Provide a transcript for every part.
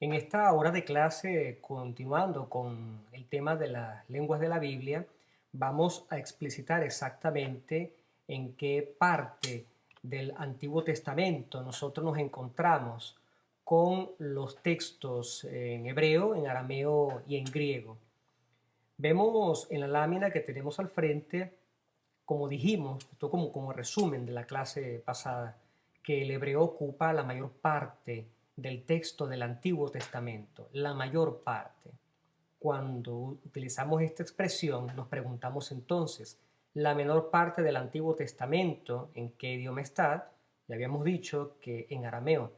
En esta hora de clase, continuando con el tema de las lenguas de la Biblia, vamos a explicitar exactamente en qué parte del Antiguo Testamento nosotros nos encontramos con los textos en hebreo, en arameo y en griego. Vemos en la lámina que tenemos al frente, como dijimos, esto como resumen de la clase pasada, que el hebreo ocupa la mayor parte del texto del Antiguo Testamento, la mayor parte. Cuando utilizamos esta expresión, nos preguntamos entonces, la menor parte del Antiguo Testamento, ¿en qué idioma está? Ya habíamos dicho que en arameo.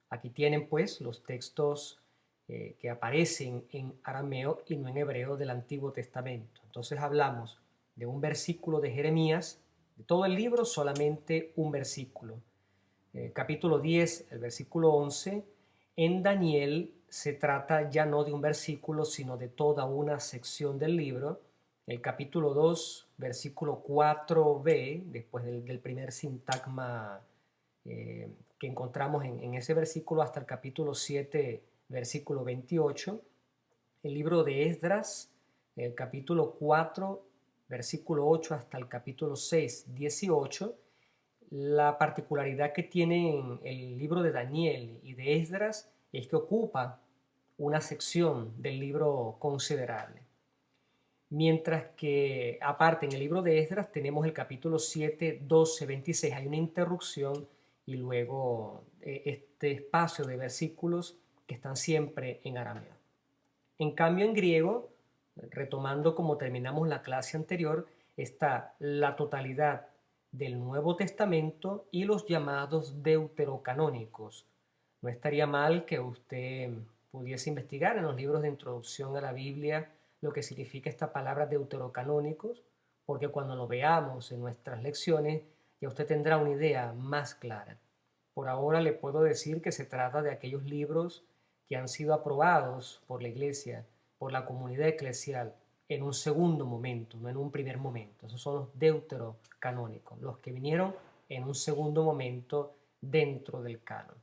Aquí tienen pues los textos que aparecen en arameo y no en hebreo del Antiguo Testamento. Entonces hablamos de un versículo de Jeremías, de todo el libro solamente un versículo. Capítulo 10, el versículo 11, en Daniel se trata ya no de un versículo, sino de toda una sección del libro. El capítulo 2, versículo 4b, después del primer sintagma que encontramos en ese versículo, hasta el capítulo 7, versículo 28. El libro de Esdras, el capítulo 4, versículo 8 hasta el capítulo 6, 18. La particularidad que tienen el libro de Daniel y de Esdras es que ocupa una sección del libro considerable. Mientras que aparte en el libro de Esdras tenemos el capítulo 7, 12, 26, hay una interrupción y luego este espacio de versículos que están siempre en arameo. En cambio en griego, retomando como terminamos la clase anterior, está la totalidad del Nuevo Testamento y los llamados deuterocanónicos. No estaría mal que usted pudiese investigar en los libros de introducción a la Biblia lo que significa esta palabra deuterocanónicos, porque cuando lo veamos en nuestras lecciones ya usted tendrá una idea más clara. Por ahora le puedo decir que se trata de aquellos libros que han sido aprobados por la Iglesia, por la comunidad eclesial, en un segundo momento, no en un primer momento. Esos son los deuterocanónicos, los que vinieron en un segundo momento dentro del canon.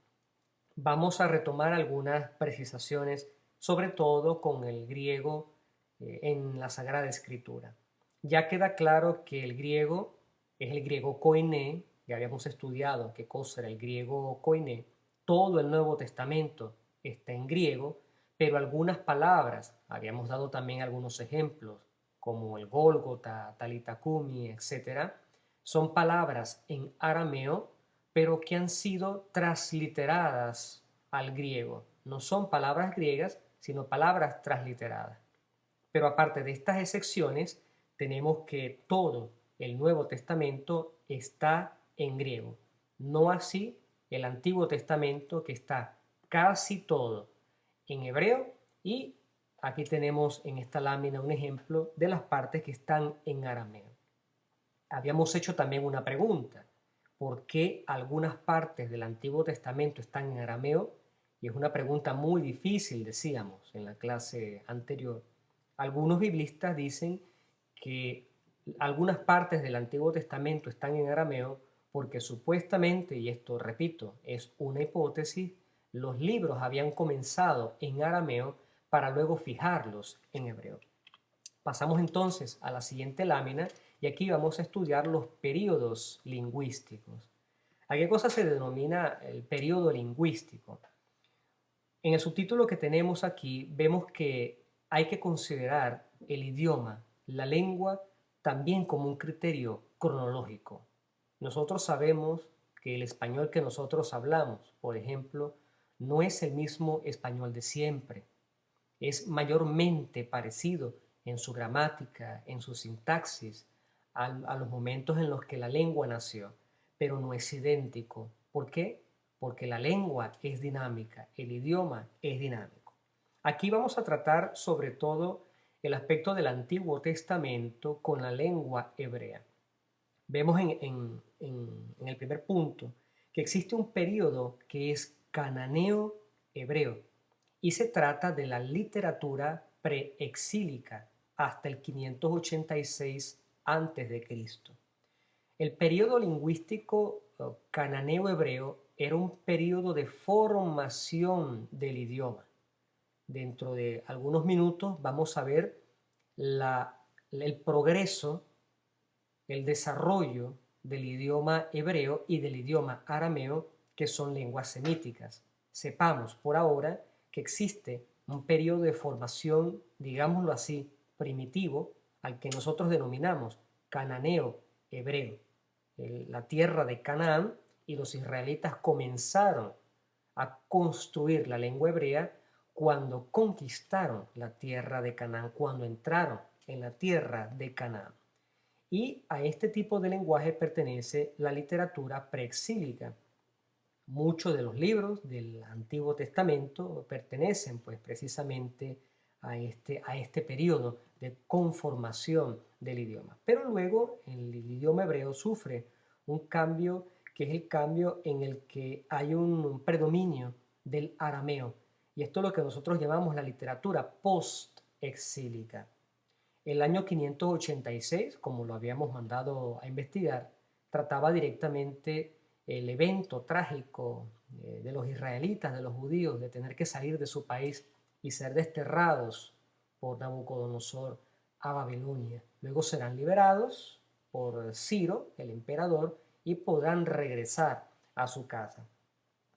Vamos a retomar algunas precisaciones, sobre todo con el griego en la Sagrada Escritura. Ya queda claro que el griego es el griego koiné, ya habíamos estudiado qué cosa era el griego koiné, todo el Nuevo Testamento está en griego, pero algunas palabras, habíamos dado también algunos ejemplos, como el Gólgota, Talitacumi, etc., son palabras en arameo, pero que han sido transliteradas al griego. No son palabras griegas, sino palabras transliteradas. Pero aparte de estas excepciones, tenemos que todo el Nuevo Testamento está en griego. No así el Antiguo Testamento, que está casi todo en hebreo, y aquí tenemos en esta lámina un ejemplo de las partes que están en arameo. Habíamos hecho también una pregunta: ¿por qué algunas partes del Antiguo Testamento están en arameo? Y es una pregunta muy difícil, decíamos en la clase anterior. Algunos biblistas dicen que algunas partes del Antiguo Testamento están en arameo porque supuestamente, y esto repito, es una hipótesis, los libros habían comenzado en arameo para luego fijarlos en hebreo. Pasamos entonces a la siguiente lámina y aquí vamos a estudiar los periodos lingüísticos. ¿A qué cosa se denomina el periodo lingüístico? En el subtítulo que tenemos aquí vemos que hay que considerar el idioma, la lengua, también como un criterio cronológico. Nosotros sabemos que el español que nosotros hablamos, por ejemplo, no es el mismo español de siempre. Es mayormente parecido en su gramática, en su sintaxis, a los momentos en los que la lengua nació, pero no es idéntico. ¿Por qué? Porque la lengua es dinámica, el idioma es dinámico. Aquí vamos a tratar sobre todo el aspecto del Antiguo Testamento con la lengua hebrea. Vemos en el primer punto que existe un periodo que es cananeo hebreo y se trata de la literatura preexílica hasta el 586 a.C. El periodo lingüístico cananeo hebreo era un periodo de formación del idioma. dentro de algunos minutos vamos a ver el progreso, el desarrollo del idioma hebreo y del idioma arameo, que son lenguas semíticas. Sepamos por ahora que existe un periodo de formación, digámoslo así, primitivo, al que nosotros denominamos cananeo hebreo. La tierra de Canaán, y los israelitas comenzaron a construir la lengua hebrea cuando conquistaron la tierra de Canaán, cuando entraron en la tierra de Canaán. Y a este tipo de lenguaje pertenece la literatura preexílica. Muchos de los libros del Antiguo Testamento pertenecen pues precisamente a este periodo de conformación del idioma. Pero luego el idioma hebreo sufre un cambio que es el cambio en el que hay un predominio del arameo. Y esto es lo que nosotros llamamos la literatura post-exílica. El año 586, como lo habíamos mandado a investigar, trataba directamente el evento trágico de los israelitas, de los judíos, de tener que salir de su país y ser desterrados por Nabucodonosor a Babilonia. Luego serán liberados por Ciro, el emperador, y podrán regresar a su casa,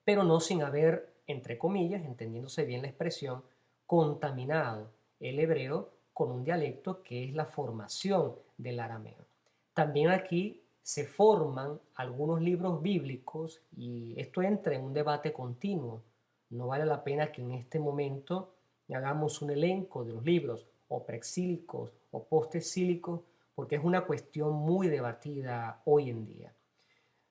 pero no sin haber, entre comillas, entendiéndose bien la expresión, contaminado el hebreo con un dialecto que es la formación del arameo. También aquí se forman algunos libros bíblicos y esto entra en un debate continuo. No vale la pena que en este momento hagamos un elenco de los libros o preexílicos o postexílicos porque es una cuestión muy debatida hoy en día.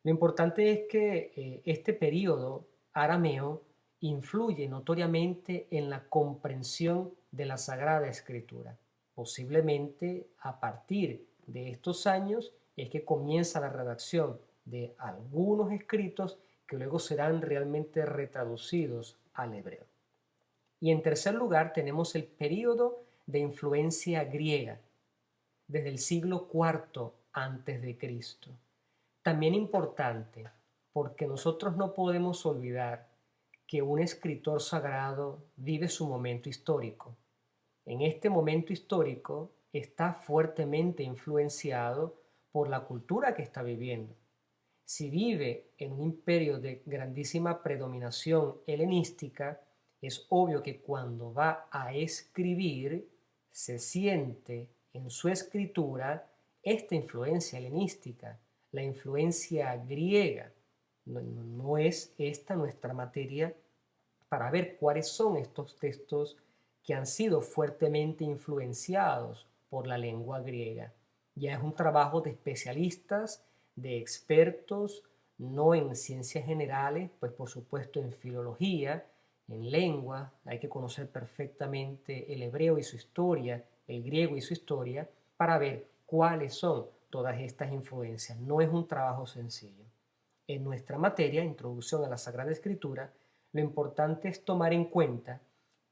Lo importante es que este periodo arameo influye notoriamente en la comprensión de la Sagrada Escritura. Posiblemente a partir de estos años es que comienza la redacción de algunos escritos que luego serán realmente retraducidos al hebreo. Y en tercer lugar tenemos el periodo de influencia griega, desde el siglo IV antes de Cristo. También importante, porque nosotros no podemos olvidar que un escritor sagrado vive su momento histórico. En este momento histórico está fuertemente influenciado por la cultura que está viviendo. Si vive en un imperio de grandísima predominación helenística, es obvio que cuando va a escribir se siente en su escritura esta influencia helenística, la influencia griega. No es esta nuestra materia para ver cuáles son estos textos que han sido fuertemente influenciados por la lengua griega. Ya es un trabajo de especialistas, de expertos, no en ciencias generales, pues por supuesto en filología, en lengua, hay que conocer perfectamente el hebreo y su historia, el griego y su historia, para ver cuáles son todas estas influencias. No es un trabajo sencillo. En nuestra materia, Introducción a la Sagrada Escritura, lo importante es tomar en cuenta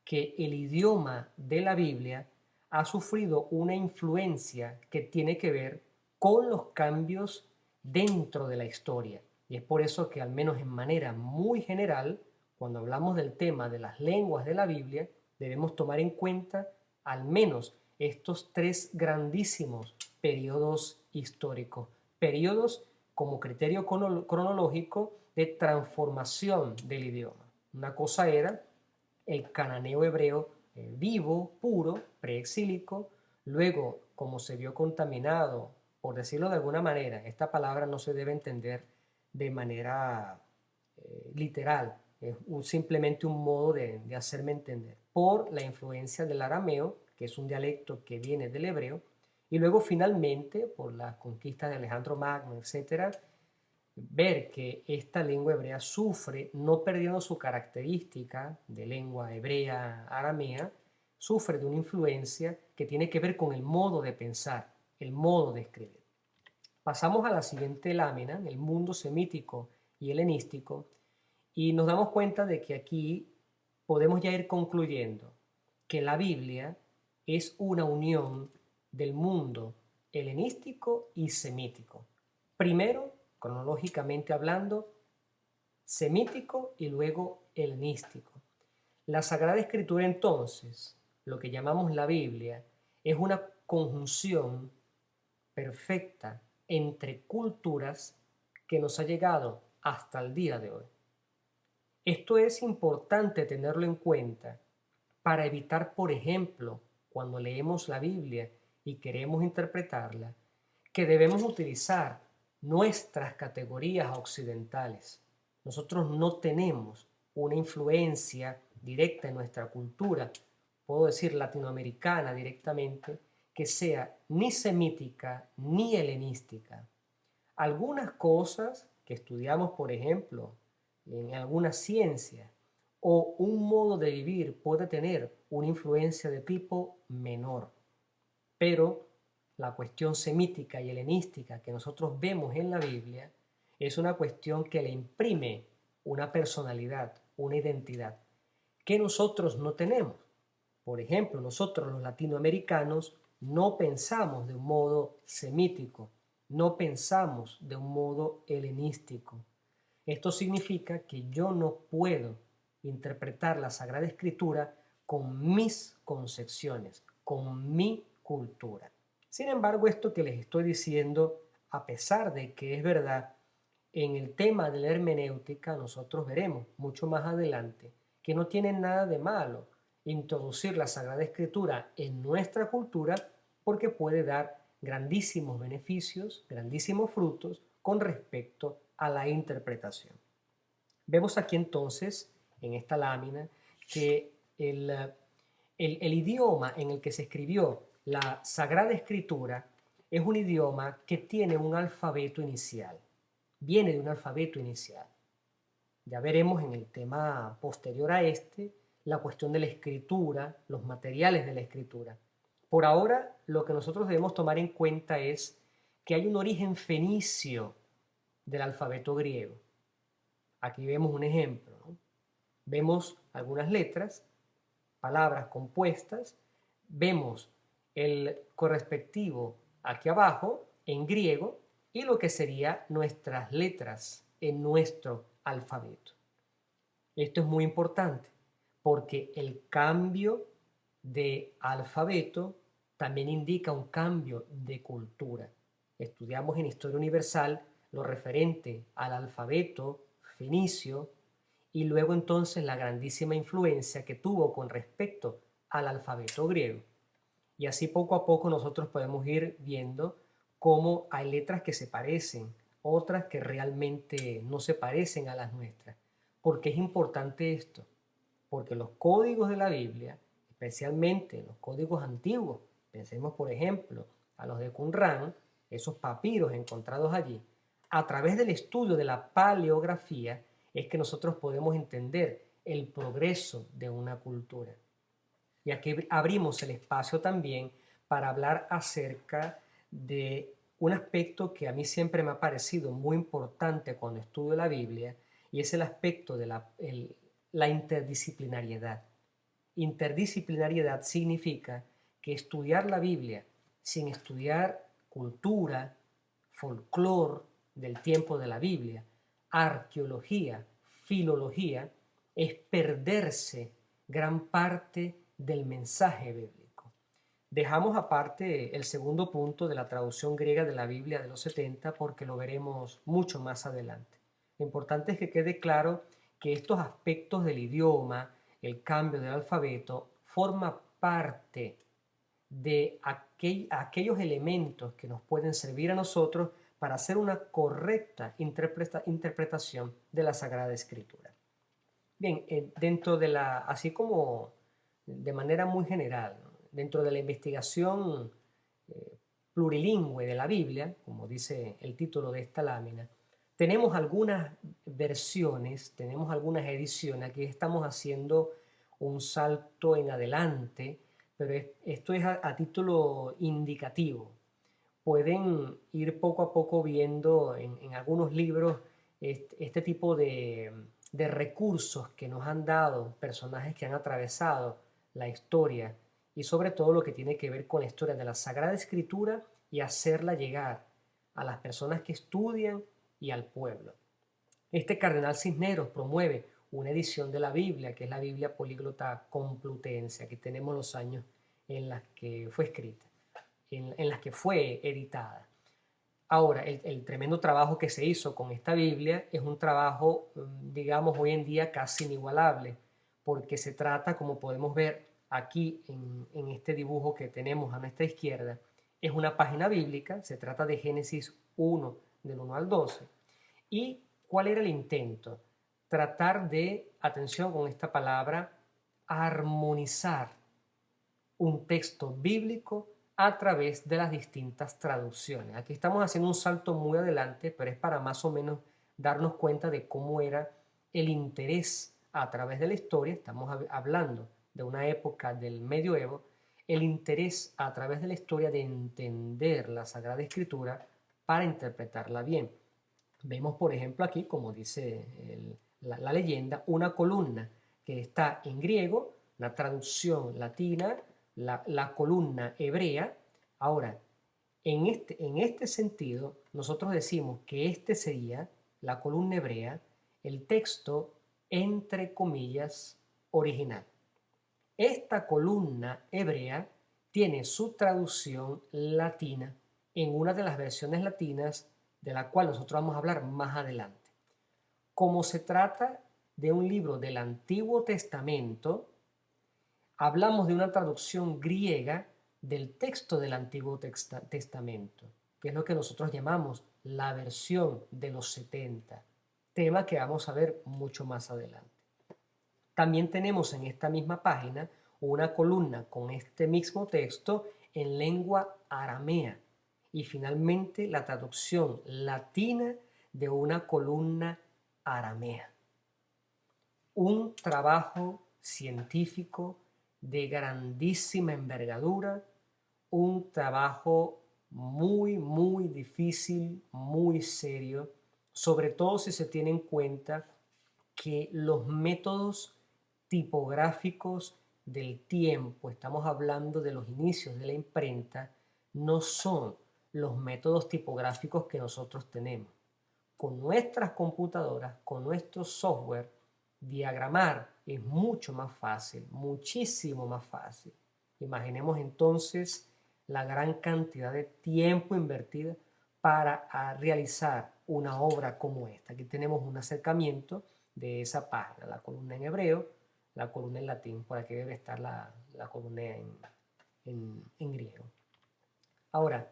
que el idioma de la Biblia ha sufrido una influencia que tiene que ver con los cambios dentro de la historia. Y es por eso que al menos en manera muy general, cuando hablamos del tema de las lenguas de la Biblia, debemos tomar en cuenta al menos estos tres grandísimos periodos históricos, periodos como criterio cronológico de transformación del idioma. Una cosa era el cananeo hebreo vivo, puro, preexílico, luego como se vio contaminado, por decirlo de alguna manera, esta palabra no se debe entender de manera literal, es simplemente un modo de hacerme entender, por la influencia del arameo, que es un dialecto que viene del hebreo, y luego finalmente por las conquistas de Alejandro Magno, etcétera, ver que esta lengua hebrea sufre, no perdiendo su característica de lengua hebrea aramea, sufre de una influencia que tiene que ver con el modo de pensar, el modo de escribir. Pasamos a la siguiente lámina, el mundo semítico y helenístico, y nos damos cuenta de que aquí podemos ya ir concluyendo que la Biblia es una unión del mundo helenístico y semítico. Primero, cronológicamente hablando, semítico y luego helenístico. La Sagrada Escritura entonces, lo que llamamos la Biblia, es una conjunción perfecta entre culturas que nos ha llegado hasta el día de hoy. Esto es importante tenerlo en cuenta para evitar, por ejemplo, cuando leemos la Biblia y queremos interpretarla, que debemos utilizar nuestras categorías occidentales. Nosotros no tenemos una influencia directa en nuestra cultura, puedo decir latinoamericana directamente, que sea ni semítica ni helenística. Algunas cosas que estudiamos, por ejemplo, en alguna ciencia o un modo de vivir puede tener una influencia de tipo menor, pero la cuestión semítica y helenística que nosotros vemos en la Biblia es una cuestión que le imprime una personalidad, una identidad, que nosotros no tenemos. Por ejemplo, nosotros los latinoamericanos no pensamos de un modo semítico, no pensamos de un modo helenístico. Esto significa que yo no puedo interpretar la Sagrada Escritura con mis concepciones, con mi cultura. Sin embargo, esto que les estoy diciendo, a pesar de que es verdad, en el tema de la hermenéutica nosotros veremos mucho más adelante que no tiene nada de malo introducir la Sagrada Escritura en nuestra cultura porque puede dar grandísimos beneficios, grandísimos frutos con respecto a la interpretación. Vemos aquí entonces, en esta lámina, que el idioma en el que se escribió la Sagrada Escritura es un idioma que tiene un alfabeto inicial, viene de un alfabeto inicial. Ya veremos en el tema posterior a este la cuestión de la escritura, los materiales de la escritura. Por ahora, lo que nosotros debemos tomar en cuenta es que hay un origen fenicio del alfabeto griego. Aquí vemos un ejemplo, ¿no? Vemos algunas letras, palabras compuestas, vemos el correspectivo aquí abajo en griego y lo que serían nuestras letras en nuestro alfabeto. Esto es muy importante porque el cambio de alfabeto también indica un cambio de cultura. Estudiamos en Historia Universal lo referente al alfabeto fenicio y luego entonces la grandísima influencia que tuvo con respecto al alfabeto griego. Y así poco a poco nosotros podemos ir viendo cómo hay letras que se parecen, otras que realmente no se parecen a las nuestras. ¿Por qué es importante esto? Porque los códigos de la Biblia, especialmente los códigos antiguos, pensemos por ejemplo a los de Qumrán, esos papiros encontrados allí, a través del estudio de la paleografía es que nosotros podemos entender el progreso de una cultura. Y aquí abrimos el espacio también para hablar acerca de un aspecto que a mí siempre me ha parecido muy importante cuando estudio la Biblia, y es el aspecto de la interdisciplinariedad. Interdisciplinariedad significa que estudiar la Biblia sin estudiar cultura, folclore del tiempo de la Biblia, arqueología, filología, es perderse gran parte del mensaje bíblico. Dejamos aparte el segundo punto de la traducción griega de la Biblia de los 70 porque lo veremos mucho más adelante. Lo importante es que quede claro que estos aspectos del idioma, el cambio del alfabeto, forma parte de aquellos elementos que nos pueden servir a nosotros para hacer una correcta interpretación de la Sagrada Escritura. Bien, dentro de así como de manera muy general, ¿no? Dentro de la investigación plurilingüe de la Biblia, como dice el título de esta lámina, tenemos algunas versiones, tenemos algunas ediciones, aquí estamos haciendo un salto en adelante, pero esto es a título indicativo. Pueden ir poco a poco viendo en algunos libros este tipo de recursos que nos han dado personajes que han atravesado la historia y sobre todo lo que tiene que ver con la historia de la Sagrada Escritura y hacerla llegar a las personas que estudian y al pueblo. Este cardenal Cisneros promueve una edición de la Biblia, que es la Biblia Políglota Complutense. Aquí tenemos los años en las que fue escrita, en las que fue editada. Ahora, el tremendo trabajo que se hizo con esta Biblia es un trabajo, digamos, hoy en día casi inigualable, porque se trata, como podemos ver aquí en este dibujo que tenemos a nuestra izquierda, es una página bíblica, se trata de Génesis 1, del 1 al 12. ¿Y cuál era el intento? Tratar de, atención con esta palabra, armonizar un texto bíblico a través de las distintas traducciones. Aquí estamos haciendo un salto muy adelante, pero es para más o menos darnos cuenta de cómo era el interés a través de la historia. Estamos hablando de una época del medioevo, el interés a través de la historia de entender la Sagrada Escritura para interpretarla bien. Vemos, por ejemplo, aquí, como dice la leyenda, una columna que está en griego, la traducción latina, la columna hebrea. Ahora, en este sentido, nosotros decimos que este sería, la columna hebrea, el texto, entre comillas, original. Esta columna hebrea tiene su traducción latina en una de las versiones latinas de la cual nosotros vamos a hablar más adelante. Como se trata de un libro del Antiguo Testamento, hablamos de una traducción griega del texto del Antiguo Testamento, que es lo que nosotros llamamos la versión de los 70, tema que vamos a ver mucho más adelante. También tenemos en esta misma página una columna con este mismo texto en lengua aramea y finalmente la traducción latina de una columna aramea. Un trabajo científico de grandísima envergadura, un trabajo muy difícil, muy serio, sobre todo si se tiene en cuenta que los métodos tipográficos del tiempo, estamos hablando de los inicios de la imprenta, no son los métodos tipográficos que nosotros tenemos. Con nuestras computadoras, con nuestro software, diagramar es mucho más fácil, muchísimo más fácil. Imaginemos entonces la gran cantidad de tiempo invertida para realizar una obra como esta. Aquí tenemos un acercamiento de esa página, la columna en hebreo, la columna en latín, por aquí debe estar la columna en griego. Ahora,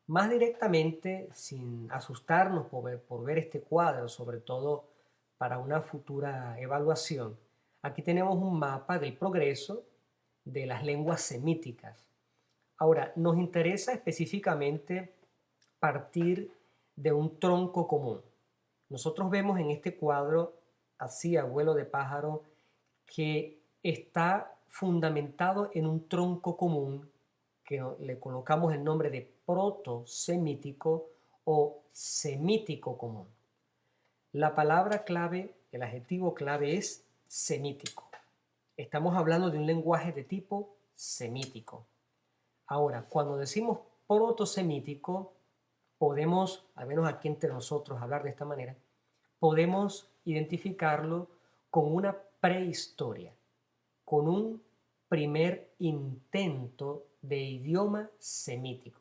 más directamente, sin asustarnos por ver este cuadro, sobre todo para una futura evaluación, aquí tenemos un mapa del progreso de las lenguas semíticas. Ahora, nos interesa específicamente partir de un tronco común. Nosotros vemos en este cuadro, así a vuelo de pájaro, que está fundamentado en un tronco común que le colocamos el nombre de proto-semítico o semítico común. La palabra clave, el adjetivo clave es semítico. Estamos hablando de un lenguaje de tipo semítico. Ahora, cuando decimos proto-semítico, podemos, al menos aquí entre nosotros, hablar de esta manera, podemos identificarlo con una prehistoria, con un primer intento de idioma semítico.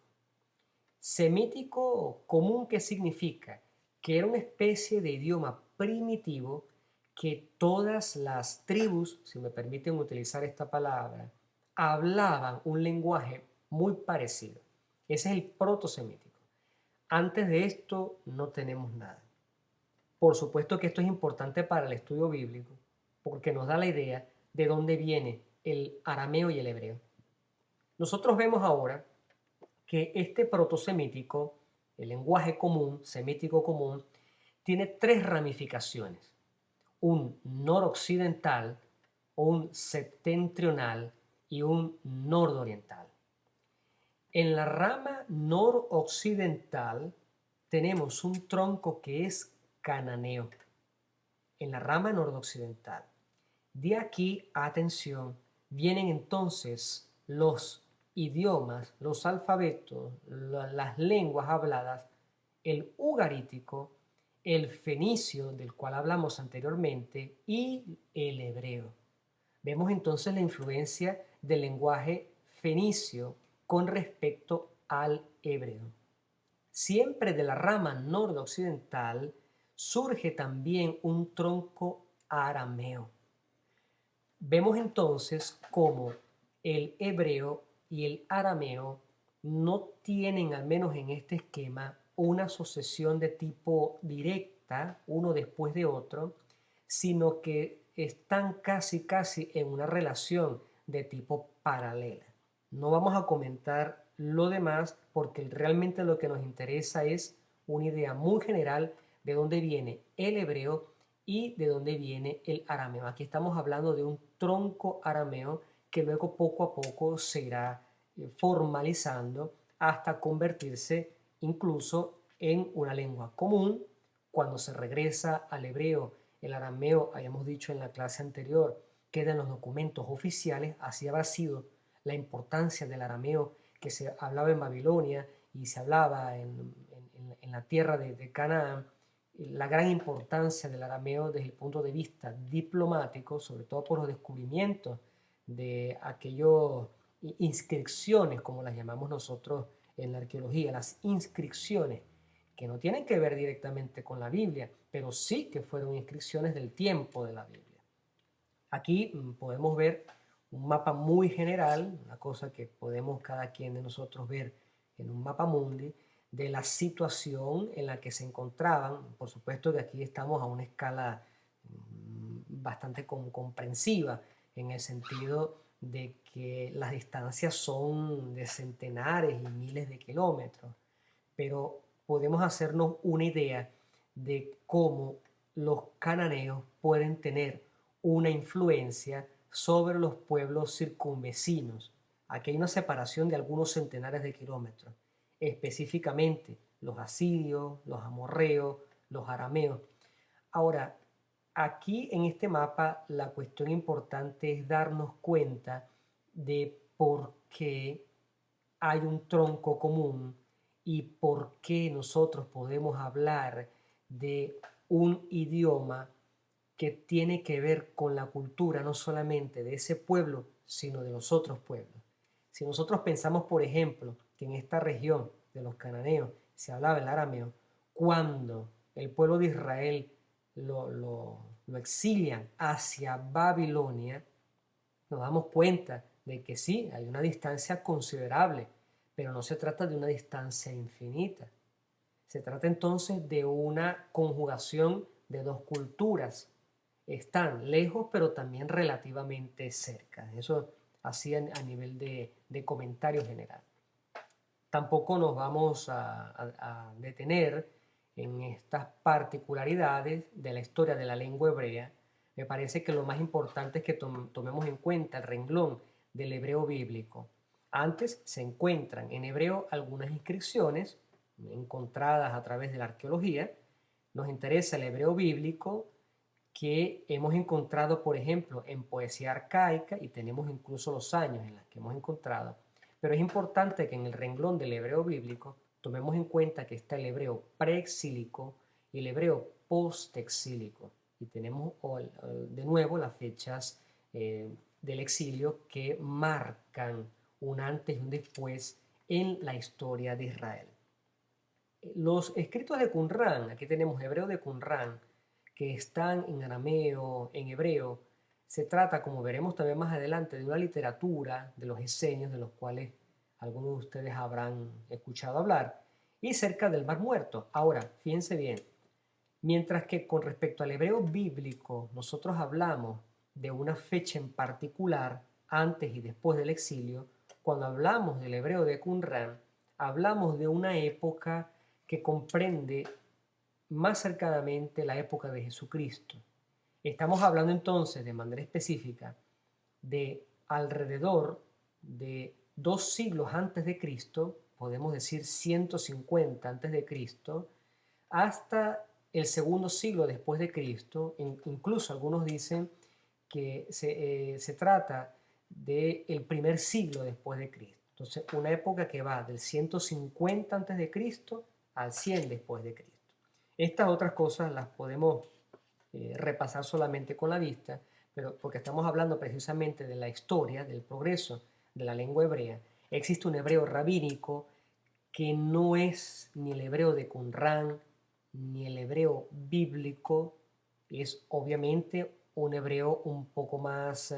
Semítico común, ¿qué significa? Que era una especie de idioma primitivo que todas las tribus, si me permiten utilizar esta palabra, hablaban un lenguaje muy parecido. Ese es el protosemítico. Antes de esto no tenemos nada. Por supuesto que esto es importante para el estudio bíblico, porque nos da la idea de dónde viene el arameo y el hebreo. Nosotros vemos ahora que este protosemítico, el lenguaje común, semítico común, tiene tres ramificaciones: un noroccidental, un septentrional y un nordoriental. En la rama noroccidental tenemos un tronco que es cananeo, en la rama nordoccidental. De aquí, atención, vienen entonces los idiomas, los alfabetos, las lenguas habladas, el ugarítico, el fenicio, del cual hablamos anteriormente, y el hebreo. Vemos entonces la influencia del lenguaje fenicio con respecto al hebreo. Siempre de la rama nordoccidental surge también un tronco arameo. Vemos entonces cómo el hebreo y el arameo no tienen, al menos en este esquema, una sucesión de tipo directa, uno después de otro, sino que están casi en una relación de tipo paralela. No vamos a comentar lo demás porque realmente lo que nos interesa es una idea muy general de dónde viene el hebreo y de dónde viene el arameo. Aquí estamos hablando de un tronco arameo que luego poco a poco se irá formalizando hasta convertirse incluso en una lengua común. Cuando se regresa al hebreo, el arameo, habíamos dicho en la clase anterior, queda en los documentos oficiales, así habrá sido la importancia del arameo que se hablaba en Babilonia y se hablaba en la tierra de Canaán, la gran importancia del arameo desde el punto de vista diplomático, sobre todo por los descubrimientos de aquellas inscripciones, como las llamamos nosotros en la arqueología, las inscripciones que no tienen que ver directamente con la Biblia, pero sí que fueron inscripciones del tiempo de la Biblia. Aquí podemos ver un mapa muy general, una cosa que podemos cada quien de nosotros ver en un mapa mundi, de la situación en la que se encontraban. Por supuesto que aquí estamos a una escala bastante comprensiva, en el sentido de que las distancias son de centenares y miles de kilómetros, pero podemos hacernos una idea de cómo los cananeos pueden tener una influencia sobre los pueblos circunvecinos. Aquí hay una separación de algunos centenares de kilómetros, específicamente los asirios, los amorreos, los arameos. Ahora, aquí en este mapa la cuestión importante es darnos cuenta de por qué hay un tronco común y por qué nosotros podemos hablar de un idioma que tiene que ver con la cultura no solamente de ese pueblo, sino de los otros pueblos. Si nosotros pensamos, por ejemplo, que en esta región de los cananeos se hablaba el arameo, cuando el pueblo de Israel lo exilian hacia Babilonia, nos damos cuenta de que sí, hay una distancia considerable, pero no se trata de una distancia infinita. Se trata entonces de una conjugación de dos culturas. Están lejos, pero también relativamente cerca. Eso así a nivel de comentario general. Tampoco nos vamos a detener en estas particularidades de la historia de la lengua hebrea. Me parece que lo más importante es que tomemos en cuenta el renglón del hebreo bíblico. Antes se encuentran en hebreo algunas inscripciones encontradas a través de la arqueología. Nos interesa el hebreo bíblico que hemos encontrado, por ejemplo, en poesía arcaica, y tenemos incluso los años en los que hemos encontrado. Pero es importante que en el renglón del hebreo bíblico tomemos en cuenta que está el hebreo preexílico y el hebreo postexílico. Y tenemos de nuevo las fechas del exilio que marcan un antes y un después en la historia de Israel. Los escritos de Qumrán, aquí tenemos hebreo de Qumrán, que están en arameo, en hebreo. Se trata, como veremos también más adelante, de una literatura de los esenios, de los cuales algunos de ustedes habrán escuchado hablar, y cerca del Mar Muerto. Ahora, fíjense bien, mientras que con respecto al hebreo bíblico, nosotros hablamos de una fecha en particular, antes y después del exilio, cuando hablamos del hebreo de Qumrán, hablamos de una época que comprende más cercanamente la época de Jesucristo. Estamos hablando entonces de manera específica de alrededor de 2 siglos antes de Cristo, podemos decir 150 antes de Cristo, hasta el segundo siglo después de Cristo. Incluso algunos dicen que se trata del primer siglo después de Cristo. Entonces, una época que va del 150 antes de Cristo al 100 después de Cristo. Estas otras cosas las podemos repasar solamente con la vista, pero porque estamos hablando precisamente de la historia, del progreso de la lengua hebrea. Existe un hebreo rabínico que no es ni el hebreo de Qumran, ni el hebreo bíblico, es obviamente un hebreo un poco más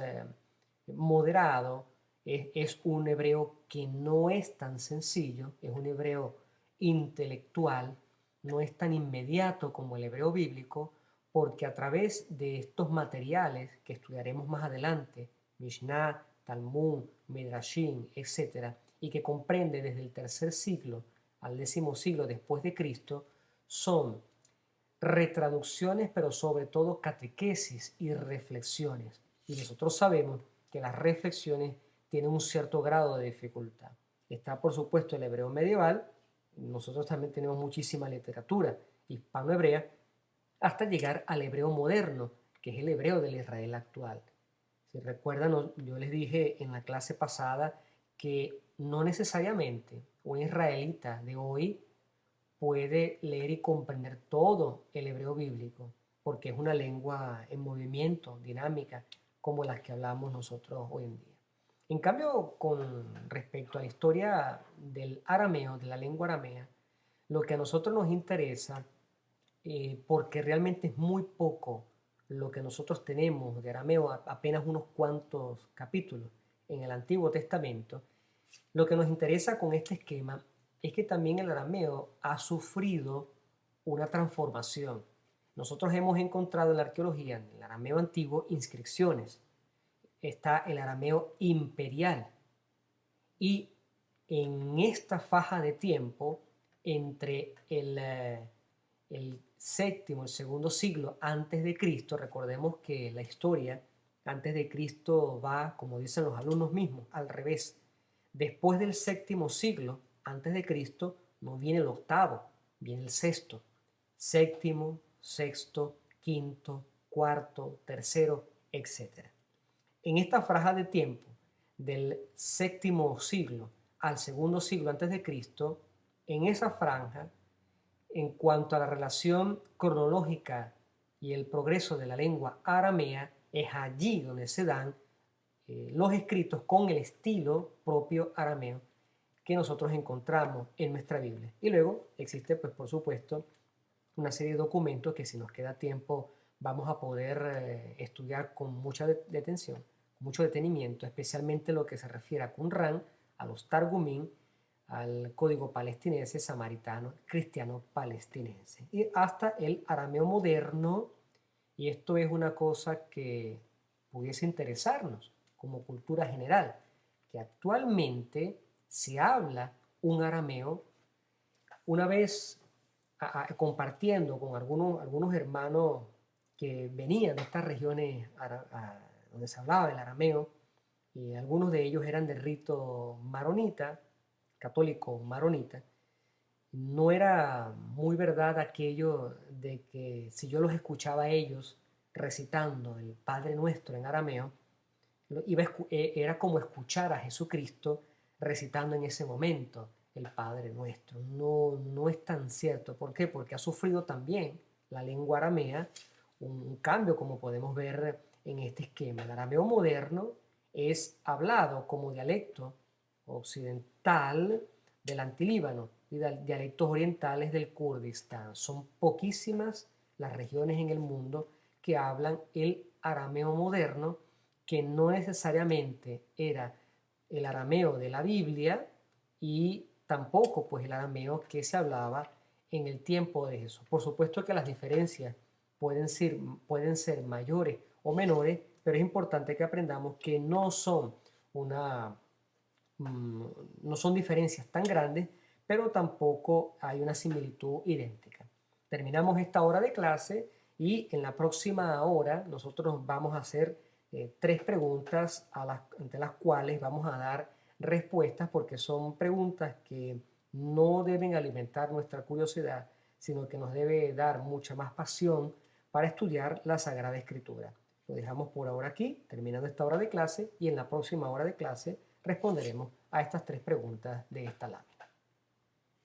moderado, es un hebreo que no es tan sencillo, es un hebreo intelectual, no es tan inmediato como el hebreo bíblico, porque a través de estos materiales que estudiaremos más adelante, Mishnah, Talmud, Midrashim, etc., y que comprende desde el tercer siglo al décimo siglo después de Cristo, son retraducciones, pero sobre todo catequesis y reflexiones. Y nosotros sabemos que las reflexiones tienen un cierto grado de dificultad. Está, por supuesto, el hebreo medieval. Nosotros también tenemos muchísima literatura hispano-hebrea, hasta llegar al hebreo moderno, que es el hebreo del Israel actual. Si recuerdan, yo les dije en la clase pasada que no necesariamente un israelita de hoy puede leer y comprender todo el hebreo bíblico, porque es una lengua en movimiento, dinámica, como las que hablamos nosotros hoy en día. En cambio, con respecto a la historia del arameo, de la lengua aramea, lo que a nosotros nos interesa, porque realmente es muy poco lo que nosotros tenemos de arameo, apenas unos cuantos capítulos en el Antiguo Testamento, lo que nos interesa con este esquema es que también el arameo ha sufrido una transformación. Nosotros hemos encontrado en la arqueología, en el arameo antiguo, inscripciones. Está el arameo imperial. Y en esta faja de tiempo, entre el séptimo, el segundo siglo antes de Cristo, recordemos que la historia antes de Cristo va, como dicen los alumnos mismos, al revés. Después del séptimo siglo antes de Cristo no viene el octavo, viene el sexto. Séptimo, sexto, quinto, cuarto, tercero, etc. En esta franja de tiempo del séptimo siglo al segundo siglo antes de Cristo, en esa franja, en cuanto a la relación cronológica y el progreso de la lengua aramea, es allí donde se dan los escritos con el estilo propio arameo que nosotros encontramos en nuestra Biblia. Y luego existe, pues por supuesto, una serie de documentos que si nos queda tiempo vamos a poder estudiar con mucha detención, con mucho detenimiento, especialmente lo que se refiere a Qumran, a los Targumín, al código palestinense, samaritano, cristiano palestinense, y hasta el arameo moderno, y esto es una cosa que pudiese interesarnos como cultura general, que actualmente se habla un arameo. Una vez compartiendo con algunos hermanos que venían de estas regiones donde se hablaba el arameo, y algunos de ellos eran de rito maronita, católico maronita, no era muy verdad aquello de que si yo los escuchaba a ellos recitando el Padre Nuestro en arameo, era como escuchar a Jesucristo recitando en ese momento el Padre Nuestro. No, no es tan cierto. ¿Por qué? Porque ha sufrido también la lengua aramea un cambio, como podemos ver en este esquema. El arameo moderno es hablado como dialecto occidental del Antilíbano y dialectos orientales del Kurdistán. Son poquísimas las regiones en el mundo que hablan el arameo moderno, que no necesariamente era el arameo de la Biblia y tampoco pues el arameo que se hablaba en el tiempo de Jesús. Por supuesto que las diferencias pueden ser mayores o menores, pero es importante que aprendamos que no son una no son diferencias tan grandes, pero tampoco hay una similitud idéntica. Terminamos esta hora de clase y en la próxima hora nosotros vamos a hacer tres preguntas ante las cuales vamos a dar respuestas, porque son preguntas que no deben alimentar nuestra curiosidad, sino que nos debe dar mucha más pasión para estudiar la Sagrada Escritura. Lo dejamos por ahora aquí, terminando esta hora de clase, y en la próxima hora de clase responderemos a estas tres preguntas de esta lámina.